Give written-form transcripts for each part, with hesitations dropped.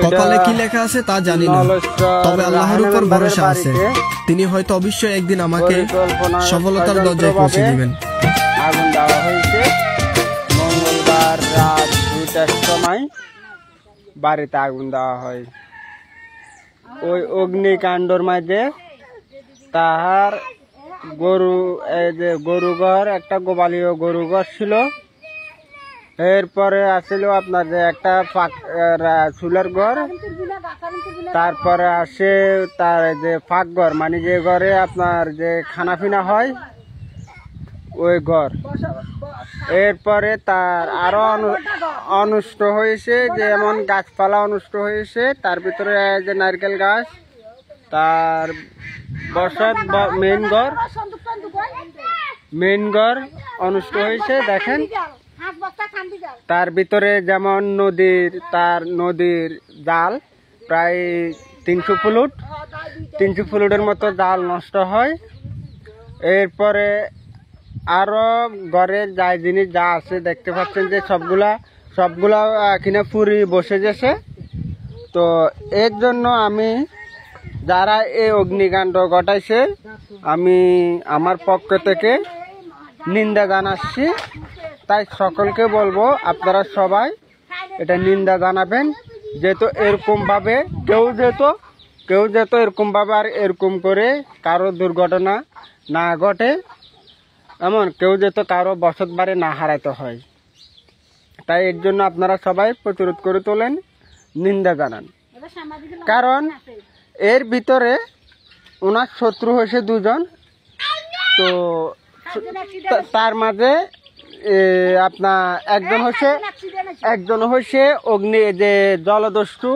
কপালে কি লেখা আছে তা জানি না, তবে আল্লাহর উপর ভরসা আছে। তিনি হয়তো অবশ্যই একদিন আমাকে সফলতার দরজায় পৌঁছে দিবেন। আগুন দেওয়া হয়েছে মঙ্গলবার রাত 2টার সময় বাড়িতে আগুন দেওয়া হয়। ওই অগ্নিকাণ্ডর মাঝে তাহার গরু, এই যে গরু ঘর, একটা গোপালীয় গরু ঘর ছিল। এরপরে আসছিল আপনার যে একটা চুলার ঘর, তারপরে আসে তার যে ফাঁক ঘর, মানে যে ঘরে আপনার যে খানা পিনা হয় ওই ঘর। এরপরে তার আরো অনিষ্ট হয়েছে, যেমন গাছপালা অনিষ্ট হয়েছে, তার ভিতরে যে নারকেল গাছ, তার বসত মেইন ঘর অনিষ্ট হয়েছে। দেখেন তার ভিতরে যেমন নদীর জাল প্রায় 300 ফুটের মতো জাল নষ্ট হয়। এরপরে আরো ঘরের যা জিনিস যা আছে দেখতে পাচ্ছেন যে সবগুলা কিনা পুরি বসে গেছে। তো এর জন্য আমি, যারা এই অগ্নিকাণ্ড ঘটাইছে, আমি আমার পক্ষ থেকে নিন্দা জানাচ্ছি। তাই সকলকে বলবো আপনারা সবাই এটা নিন্দা জানাবেন, যেহেতু এরকম ভাবে কেউ যেত এরকম ভাবে আর এরকম করে কারো দুর্ঘটনা না ঘটে, এমন কেউ যেত কারো বসত বাড়ি না হারাতে হয়। তাই এর জন্য আপনারা সবাই প্রতিরোধ করে তোলেন, নিন্দা জানান। কারণ এর ভিতরে ওনার শত্রু হয়েছে 2জন। তো তার মাঝে আপনার একজন হচ্ছে অগ্নি যে জলদস্যু,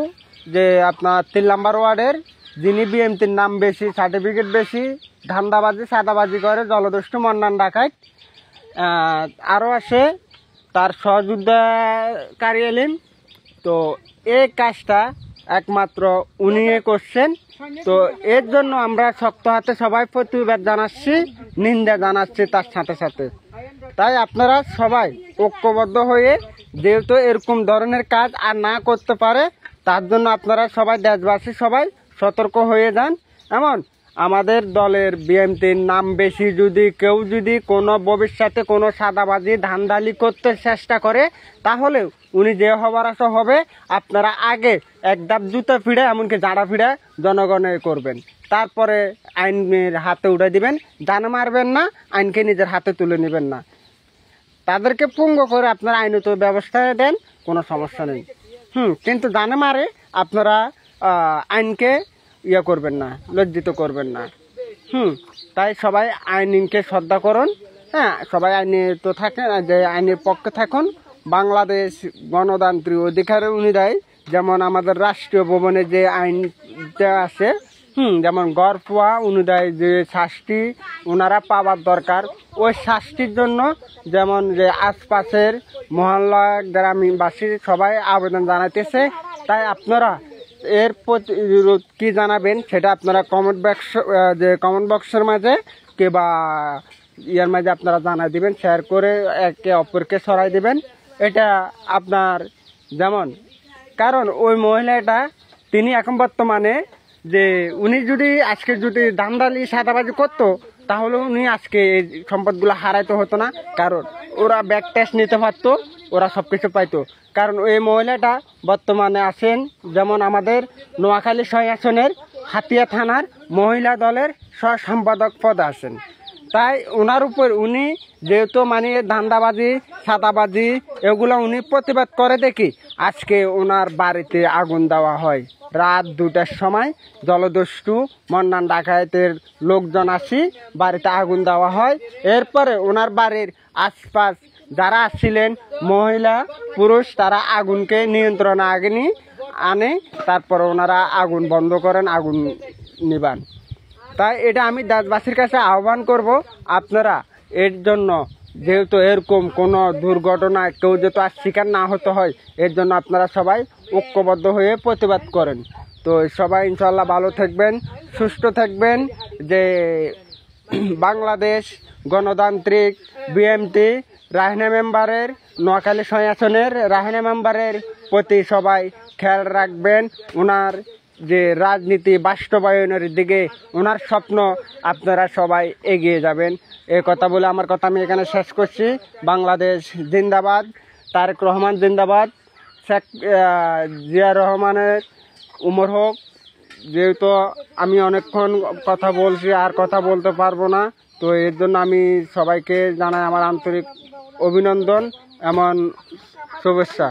যে আপনার 3 নম্বর ওয়ার্ডের, যিনি বিএমপির নাম বেশি, সার্টিফিকেট বেশি, ধান্দাবাজি সাদাবাজি করে, জলদস্যু মন্নান ডাকাত। আরও আছে তার সহযোদ্ধাকারী এলিম। তো এই কাজটা একমাত্র উনি করছেন। তো এর জন্য আমরা শক্ত হাতে সবাই প্রতিবাদ জানাচ্ছি, নিন্দা জানাচ্ছি তার সাথে সাথে। তাই আপনারা সবাই ঐক্যবদ্ধ হয়ে, যেহেতু এরকম ধরনের কাজ আর না করতে পারে, তার জন্য আপনারা সবাই, দেশবাসী সবাই সতর্ক হয়ে যান। এমন আমাদের দলের বিএনপির নাম বেশি কেউ যদি কোনো ভবিষ্যতে কোনো সাদাবাজি ধান্দালি করতে চেষ্টা করে, তাহলে উনি যে হবার আশা হবে, আপনারা আগে এক ধাপ জুতো ফিরে, এমনকি জাড়া ফিরে জনগণে করবেন, তারপরে আইনের হাতে উঠে দিবেন। জানা মারবেন না, আইনকে নিজের হাতে তুলে নেবেন না। তাদেরকে পঙ্গ করে আপনারা আইনত ব্যবস্থা দেন, কোনো সমস্যা নেই। কিন্তু জানা মারে আপনারা আইনকে করবেন না, লজ্জিত করবেন না। তাই সবাই আইনকে শ্রদ্ধা করুন। হ্যাঁ, সবাই আইনে তো থাকেন, যে আইনের পক্ষে থাকুন। বাংলাদেশ গণতান্ত্রিক অধিকার অনুযায়ী, যেমন আমাদের রাষ্ট্রীয় ভবনে যে আইনটা আছে, যেমন গড় পোয়া অনুযায়ী যে শাস্তি ওনারা পাওয়ার দরকার, ওই শাস্তির জন্য যেমন যে আশপাশের মহল্লা গ্রামবাসী সবাই আবেদন জানাইতেছে। তাই আপনারা এর প্রতিরোধ কি জানাবেন, সেটা আপনারা কমেন্ট বক্সের মাঝে কিংবা ইয়ার মাঝে আপনারা জানাই দিবেন, শেয়ার করে একে অপরকে ছড়াই দিবেন। এটা আপনার যেমন, কারণ ওই মহিলাটা তিনি এখন বর্তমানে, যে উনি আজকে যদি ধান্দালি সাদাবাজি করতো, তাহলে উনি আজকে এই সম্পদগুলো হারাইতে হতো না। কারণ ওরা ব্যাক টেস্ট নিতে পারতো, ওরা সব কিছু পাইতো। কারণ এই মহিলাটা বর্তমানে আছেন, যেমন আমাদের নোয়াখালী 6 আসনের হাতিয়া থানার মহিলা দলের সহ সম্পাদক পদে আছেন। তাই ওনার উপর উনি যেহেতু মানে ধান্দাবাজি সাদাবাজি এগুলো উনি প্রতিবাদ করে দেখি আজকে ওনার বাড়িতে আগুন দেওয়া হয়। রাত 2টার সময় জলদস্যু মন্নান ডাকাতের লোকজন আসি বাড়িতে আগুন দেওয়া হয়। এরপরে ওনার বাড়ির আশপাশ যারা আসছিলেন মহিলা পুরুষ, তারা আগুনকে নিয়ন্ত্রণে আনে, তারপরে ওনারা আগুন বন্ধ করেন, আগুন নিবান। তাই এটা আমি দেশবাসীর কাছে আহ্বান করব, আপনারা এর জন্য, যেহেতু এরকম কোনো দুর্ঘটনা কেউ যেহেতু আর শিকার না হতে হয়, এর জন্য আপনারা সবাই ঐক্যবদ্ধ হয়ে প্রতিবাদ করেন। তো সবাই ইনশাল্লাহ ভালো থাকবেন, সুস্থ থাকবেন। যে বাংলাদেশ গণতান্ত্রিক বিএনপি রাহেনা মেম্বারের, নোয়াখালী 6 আসনের রাহেনা মেম্বারের প্রতি সবাই খেয়াল রাখবেন। ওনার যে রাজনীতি বাস্তবায়নের দিকে ওনার স্বপ্ন আপনারা সবাই এগিয়ে যাবেন। এই কথা বলে আমার কথা আমি এখানে শেষ করছি। বাংলাদেশ জিন্দাবাদ, তারেক রহমান জিন্দাবাদ, শেখ জিয়া রহমানের উমর হোক। যেহেতু আমি অনেকক্ষণ কথা বলছি, আর কথা বলতে পারবো না, তো এর জন্য আমি সবাইকে জানাই আমার আন্তরিক অভিনন্দন, এমন শুভেচ্ছা।